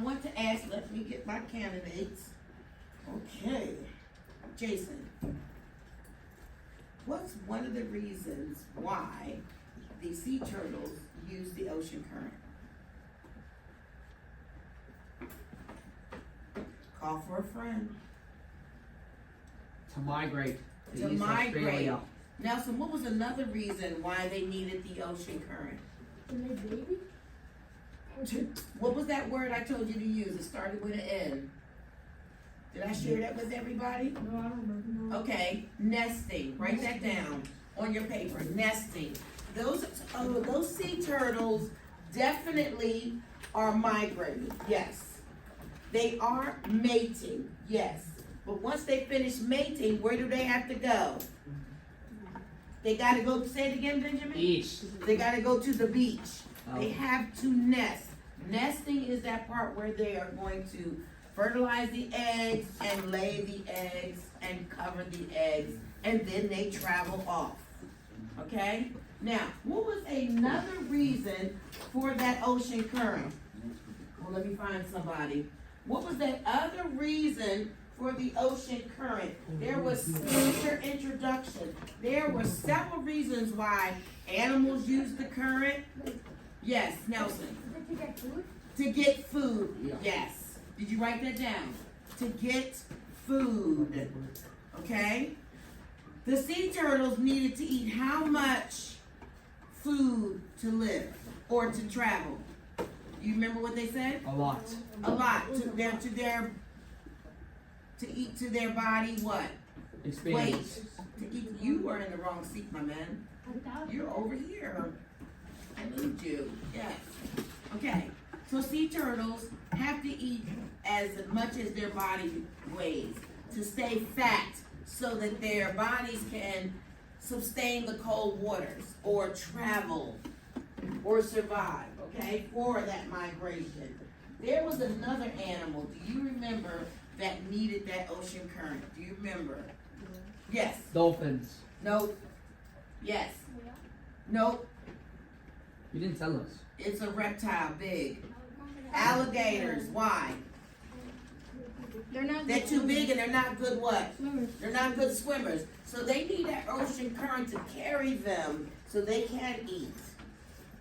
want to ask, let me get my candidates. Okay, Jason, what's one of the reasons why the sea turtles use the ocean current? Call for a friend. To migrate. To migrate. Nelson, what was another reason why they needed the ocean current? To make baby? What was that word I told you to use? It started with an N. Did I share that with everybody? No, I don't remember. No. Okay, nesting. Write that down on your paper. Nesting. Those sea turtles definitely are migrating. Yes. They are mating. Yes. But once they finish mating, where do they have to go? They gotta go, say it again, Benjamin? Beach. They gotta go to the beach. Oh. They have to nest. Nesting is that part where they are going to fertilize the eggs and lay the eggs and cover the eggs, and then they travel off. Okay? Now, what was another reason for that ocean current? Well, let me find somebody. What was that other reason for the ocean current? There was your introduction. There were several reasons why animals use the current. Yes, Nelson. To get food? To get food. Yeah. Yes. Did you write that down? To get food. Okay? The sea turtles needed to eat how much food to live or to travel? Do you remember what they said? A lot. A lot. To eat to their body what? Expand. Wait. To eat. You were in the wrong seat, my man. You're over here. I moved you. Yes. Okay. So sea turtles have to eat as much as their body weighs to stay fat so that their bodies can sustain the cold waters or travel or survive, okay, for that migration. There was another animal, do you remember, that needed that ocean current? Do you remember? Yes. Dolphins. Nope. Yes. Nope. You didn't tell us. It's a reptile, big. Alligators, why? They're too big and they're not good what? Swimmers. They're not good swimmers. So they need that ocean current to carry them so they can eat.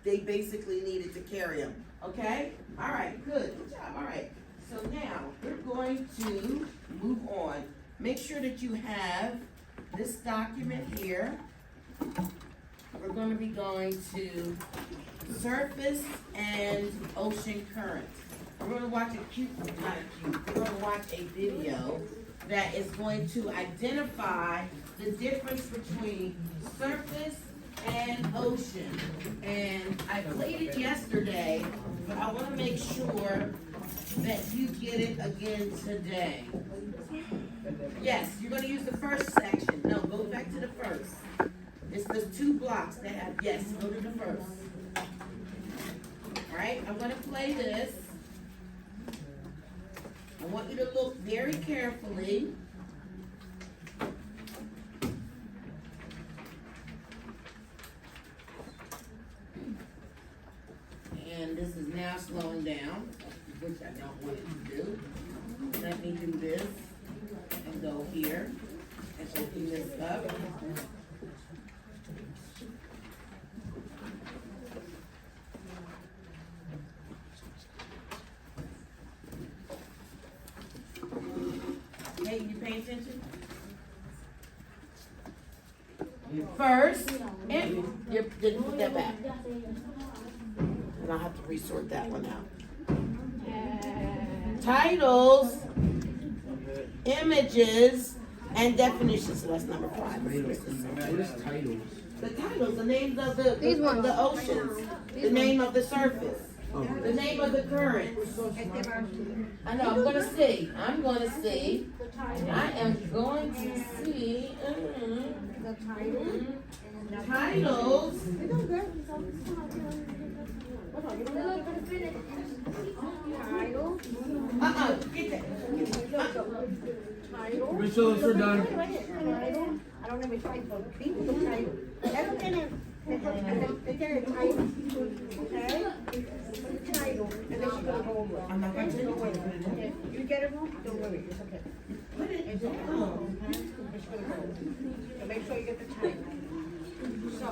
They basically needed to carry them. Okay? All right, good. Good job. All right. So now we're going to move on. Make sure that you have this document here. We're going to be going to surface and ocean current. We're going to watch we're going to watch a video that is going to identify the difference between surface and ocean. And I played it yesterday, but I want to make sure that you get it again today. Yes, you're going to use the first section. No, go back to the first. It's the two blocks that have, yes, go to the first. All right, I'm going to play this. I want you to look very carefully. And this is now slowing down, which I don't want it to do. Let me do this and go here and open this up. Okay, you pay attention? First, and you didn't put that back. And I'll have to resort that one out. Titles, images, and definitions. So that's number 5. What is titles? The titles, the names of the oceans, the name of the surface, the name of the current. I know, I'm gonna see. I am going to see. The title. Titles. Title. Get that. Title. Rachel, we're done. Title. I don't have a title. People the title. And then a title, okay? The title, and then she's gonna go over it. I'm not going to do it. Okay, you get it wrong? Don't worry, it's okay. Put it It's okay. down. It's gonna go over. So make sure you get the title. So.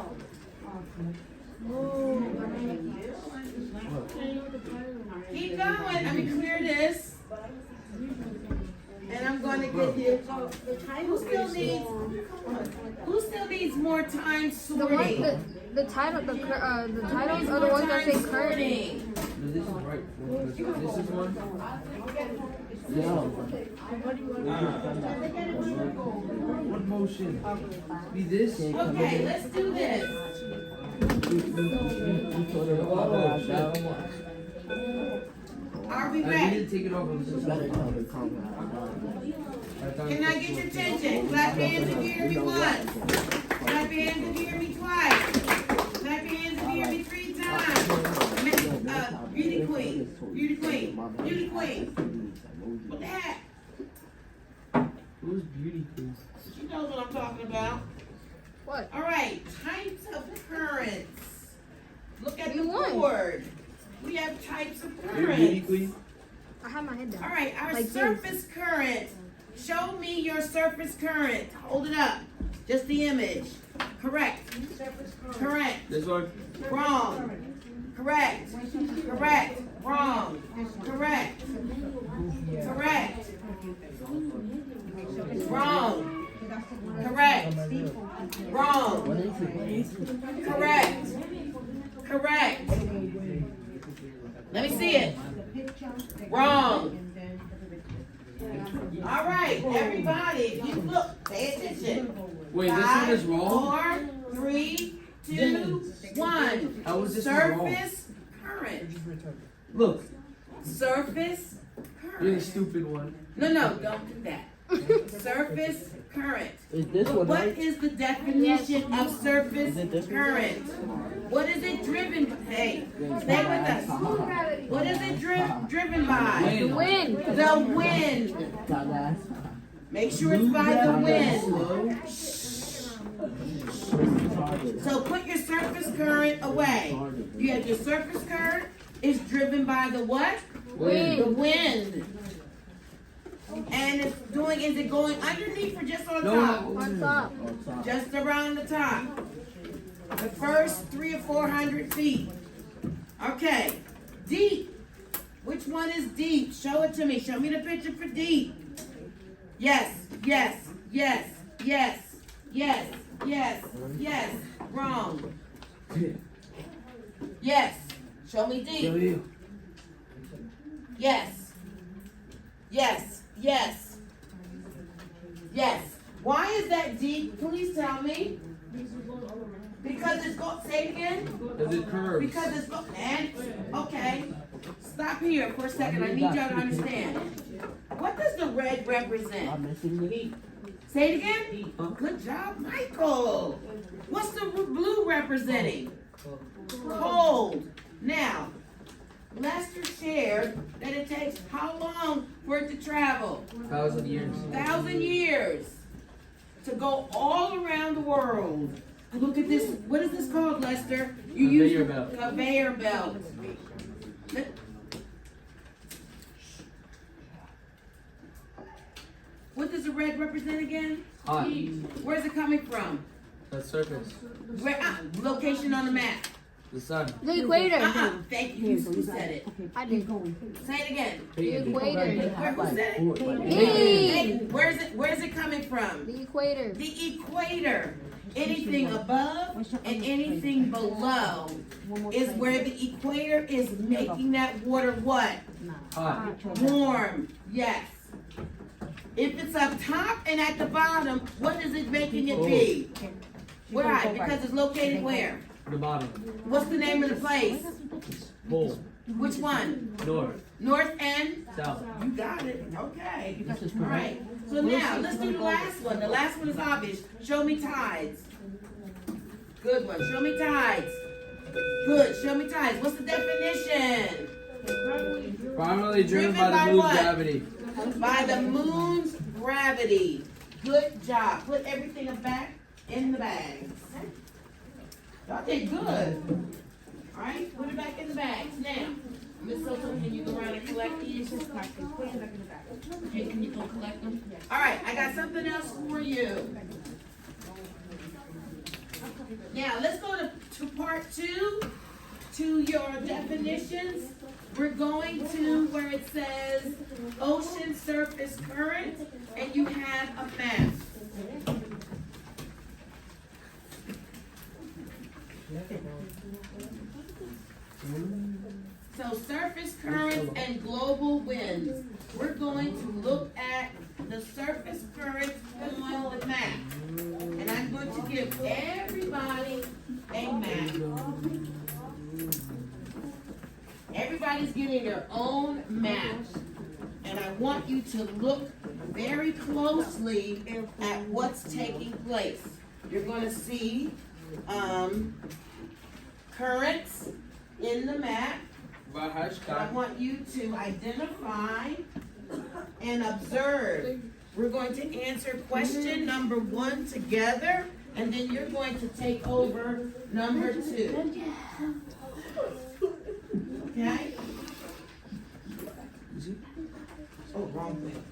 Keep going. Let me clear this. And I'm going to give you. So the title Who still needs more time The ones sorting? that the title the titles are the ones that say current. sorting. No, this is right. This is one. What motion? Be this? Okay, let's do this. Oh, that one. Are we I ready? didn't take it off. I'm just Can I get your attention? Clap your hands if you hear me once. Clap your hands if you hear me twice. Clap your hands if you hear me 3 times. Beauty queen. Beauty queen. Beauty queen. What the heck? Who's beauty queen? She knows what I'm talking about. What? All right, types of currents. Look at the You won. board. We have types of You're beauty currents. queen? I have my head down. All right, our Like this. surface current. Show me your surface current. Hold it up. Just the image. Correct. Correct. This one? Wrong. Correct. Correct. Wrong. Correct. Correct. Wrong. Correct. Wrong. Correct. Correct. Let me see it. Wrong. All right, everybody, if you look, pay attention. Wait, this one is wrong? 4, 3, 2, 1. How is this one wrong? Surface current. Look, Surface you're the current. stupid one. No, don't do that. Surface current. Is this one What right? is the definition of surface Is it this one? current? What is it driven by? Hey, stay with us. What is it driven by? The wind. The wind. Dumbass. Make sure it's by the wind. So put your surface current away. You have your surface current is driven by the what? Wind. The wind. And is it going underneath or just on No, top? On top. Just around the top. The first 300 or 400 feet. Okay. Deep. Which one is deep? Show it to me. Show me the picture for deep. Yes, yes, yes, yes, yes, yes, yes. Wrong. Yes. Show me deep. Show you. Yes. Yes. Yes. Yes. Why is that deep? Please tell me. Because it's go. Say it again. Is it curves? Because it's go. And okay. Stop here for a second. I need y'all to understand. What does the red represent? I'm missing it. Say it again. Good job, Michael. What's the blue representing? Cold. Now, Lester shared that it takes how long for it to travel? 1,000 years. 1,000 years to go all around the world. Look at this. What is this called, Lester? You use Conveyor belt. Conveyor belt. What does the red represent again? Hot. Where's it coming from? The surface. Where? Location on the map. The sun. The equator. Thank you. Who said it? I did. Say it again. The equator. Who said it? Me. Hey, where's it coming from? The equator. The equator. Anything above and anything below is where the equator is making that water what? Hot. Warm. Yes. If it's up top and at the bottom, what is it making it be? Why? Because it's located where? The bottom. What's the name of the place? Pole. Which one? North. North and? South. You got it. Okay. This is All right. So now, let's do the last one. The last one is obvious. Show me tides. Good one. Show me tides. Good. Show me tides. What's the definition? Primarily driven Driven by by the moon's what? gravity. By the moon's gravity. Good job. Put everything back in the bags. Y'all did good. All right, put it back in the bags. Now, Miss Soto, can you go around and collect these? Okay, can you go collect them? All right, I got something else for you. Now, let's go to part 2, to your definitions. We're going to where it says ocean surface current, and you have a map. So surface currents and global winds. We're going to look at the surface currents on the map. And I'm going to give everybody a map. Everybody's getting their own map. And I want you to look very closely at what's taking place. You're going to see currents in the map. I want you to identify and observe. We're going to answer question number 1 together, and then you're going to take over number 2. Okay? Oh, wrong thing.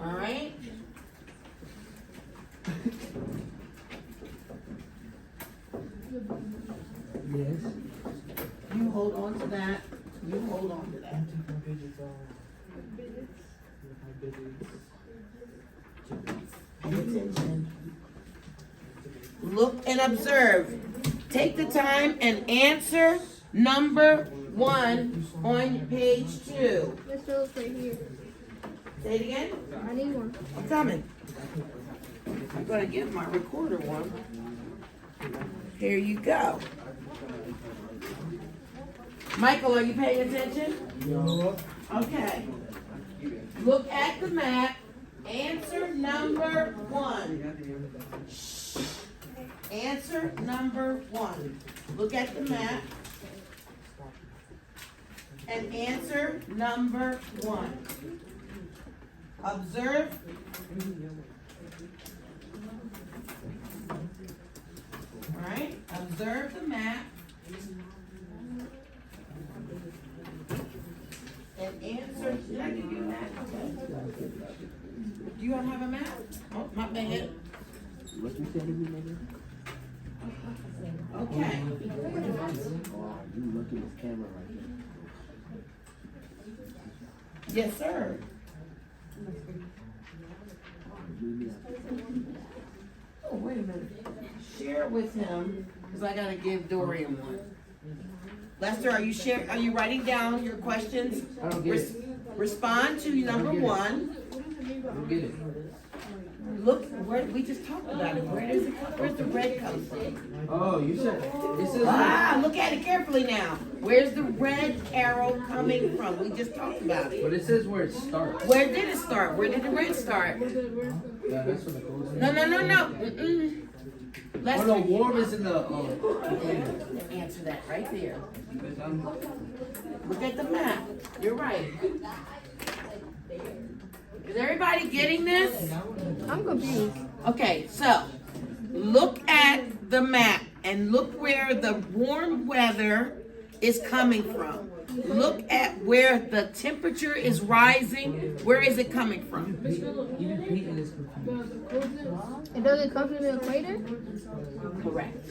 All right? Yes. You hold on to that. You hold on to that. Pay attention. Look and observe. Take the time and answer number 1 on page 2. Let's fill right here. Say it again. I need one. I'm coming. I'm going to give my recorder one. Here you go. Michael, are you paying attention? No. Okay. Look at the map. Answer number 1. Shh. Answer number 1. Look at the map. And answer number 1. Observe. All right. Observe the map. And answer. Did I give you a map? Okay. Do you all have a map? Oh, my bad. What you telling me, nigga? Okay. Oh, you look at this camera right here. Yes, sir. Oh, wait a minute. Share with him, because I gotta give Dorian one. Lester, are you writing down your questions? I don't get it. Respond to number 1. I don't get it. Look, where we just talked about it. Where's the red come from? Oh, you said this is. Look at it carefully now. Where's the red arrow coming from? We just talked about it. But it says where it starts. Where did it start? Where did the red start? Yeah, that's what it goes. No. Mm-mm. Oh Lester, no, warm is in the. answer that right there. Look at the map. You're right. Is everybody getting this? I'm confused. Okay, so look at the map and look where the warm weather is coming from. Look at where the temperature is rising. Where is it coming from? Even Peyton is confused. It doesn't come from the equator? Correct.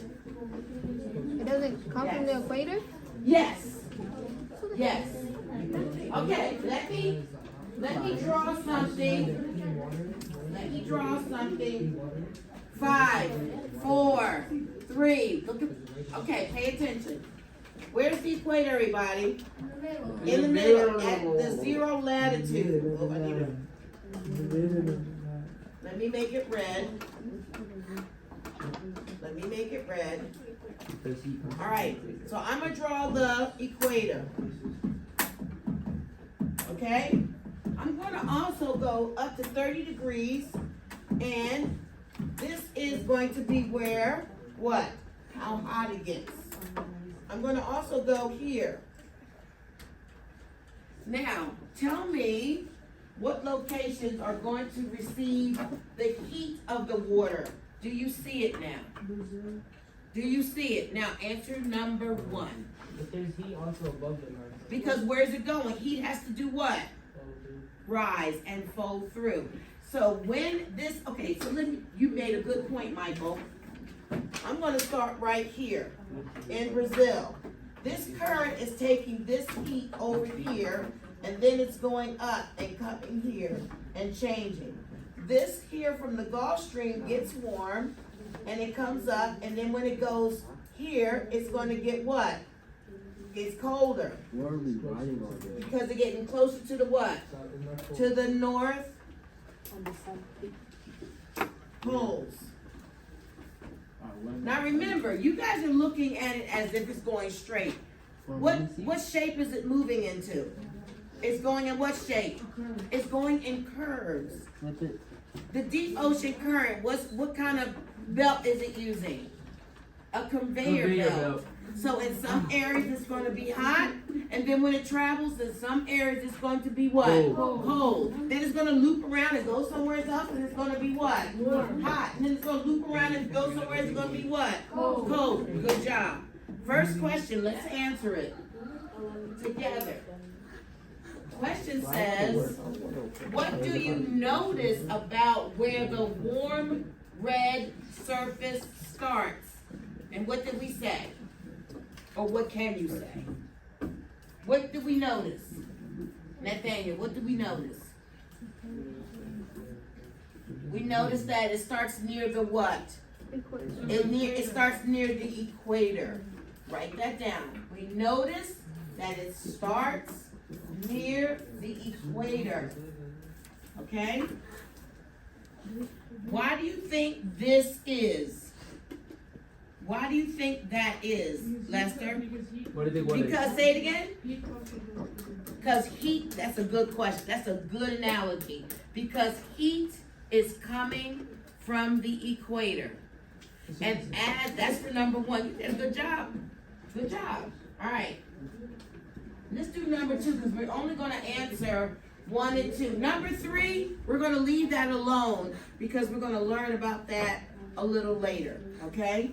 It doesn't come from the equator? Yes. Yes. Okay, let me draw something. Let me draw something. 5, 4, 3. Look at. Okay, pay attention. Where's the equator, everybody? In the middle, at the 0 latitude. Oh, I need it. Let me make it red. Let me make it red. All right, so I'm gonna draw the equator. Okay? I'm gonna also go up to 30 degrees, and this is going to be where, what? How hot it gets. I'm gonna also go here. Now, tell me what locations are going to receive the heat of the water? Do you see it now? Do you see it? Now answer number 1. But there's heat also above the earth. Because where's it going? Heat has to do what? Rise and fold through. So when this, okay, so you made a good point, Michael. I'm gonna start right here in Brazil. This current is taking this heat over here, and then it's going up and coming here and changing. This here from the Gulf Stream gets warm, and it comes up, and then when it goes here, it's gonna get what? It's colder. Where are we riding on this? Because they're getting closer to the what? To the north poles. Now remember, you guys are looking at it as if it's going straight. What shape is it moving into? It's going in what shape? It's going in curves. Flip it. The deep ocean current, what kind of belt is it using? A conveyor belt. So in some areas it's going to be hot, and then when it travels, in some areas it's going to be what? Cold. Then it's going to loop around and go somewhere else, and it's going to be what? Hot. And then it's going to loop around and go somewhere, it's going to be what? Cold. Good job. First question, let's answer it together. Question says, what do you notice about where the warm red surface starts? And what did we say? Or what can you say? What do we notice? Nathaniel, what do we notice? We notice that it starts near the what? It starts near the equator. Write that down. We notice that it starts near the equator. Okay? Why do you think this is? Why do you think that is, Lester? What do you think? What Because, say it again? Because heat, that's a good question. That's a good analogy. Because heat is coming from the equator. And that's for number 1. You did a good job. Good job. All right. Let's do number 2 because we're only going to answer 1 and 2. Number 3, we're going to leave that alone because we're going to learn about that a little later. Okay?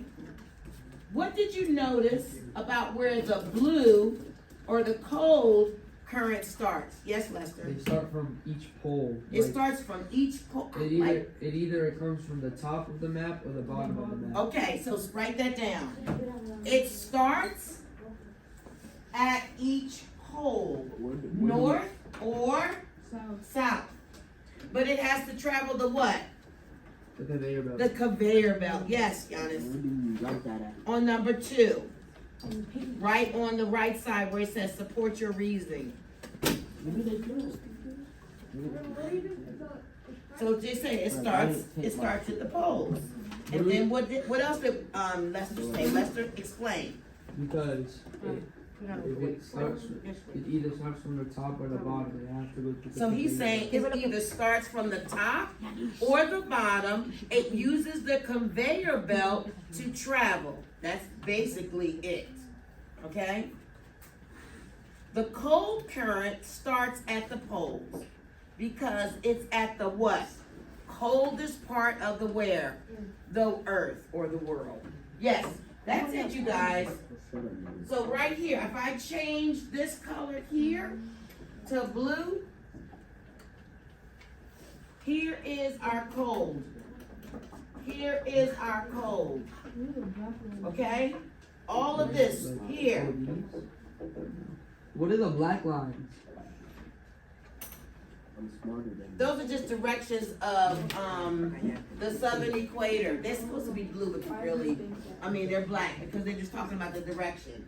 What did you notice about where the blue or the cold current starts? Yes, Lester? They start from each pole. It starts from each pole. It either comes from the top of the map or the bottom of the map. Okay, so write that down. It starts at each pole, north or south. But it has to travel the what? The conveyor belt. The conveyor belt. Yes, Giannis. Where do you write that at? On number 2. Right on the right side where it says support your reasoning. Maybe they do. So just say it starts at the poles. And then what else did Lester say? Lester, explain. Because it either starts from the top or the bottom. It has to go to the So he's conveyor saying it either starts from the top or the bottom. It uses the conveyor belt to travel. That's basically it. Okay? The cold current starts at the poles because it's at the what? Coldest part of the where? The earth or the world. Yes, that's it, you guys. So right here, if I change this color here to blue, here is our cold. Here is our cold. Okay? All of this here. What are the black lines? I'm smarter than Those are just directions of the southern equator. They're supposed to be blue, but really, they're black because they're just talking about the direction.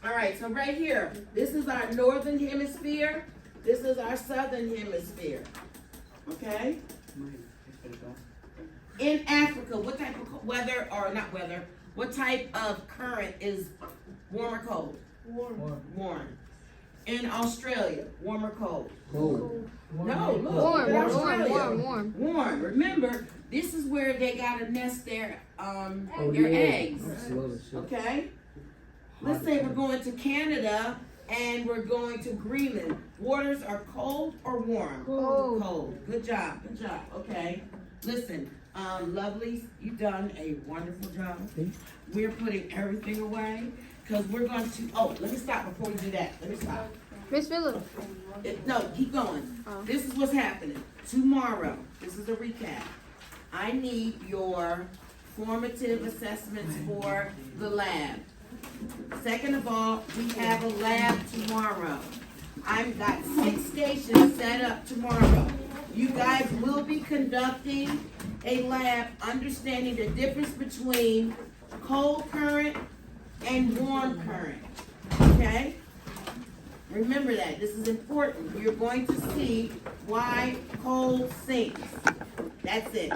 All right, so right here, this is our northern hemisphere. This is our southern hemisphere. Okay? In Africa, what type of weather, or not weather, what type of current is warm or cold? Warm. In Australia, warm or cold? Cold. No, look. Warm, in warm, Australia. warm. Warm. Remember, this is where they gotta nest their eggs. That's low as shit. Okay? Let's say we're going to Canada And we're going to Greenland. Waters are cold or warm? Cold. Cold. Good job. Good job. Okay. Listen, lovelies, you've done a wonderful job. We're putting everything away because we're going to. Oh, let me stop before we do that. Let me stop. Miss Phillips. No, keep going. Oh. This is what's happening. Tomorrow, this is a recap. I need your formative assessments for the lab. Second of all, we have a lab tomorrow. I've got 6 stations set up tomorrow. You guys will be conducting a lab understanding the difference between cold current and warm current. Okay? Remember that. This is important. You're going to see why cold sinks. That's it.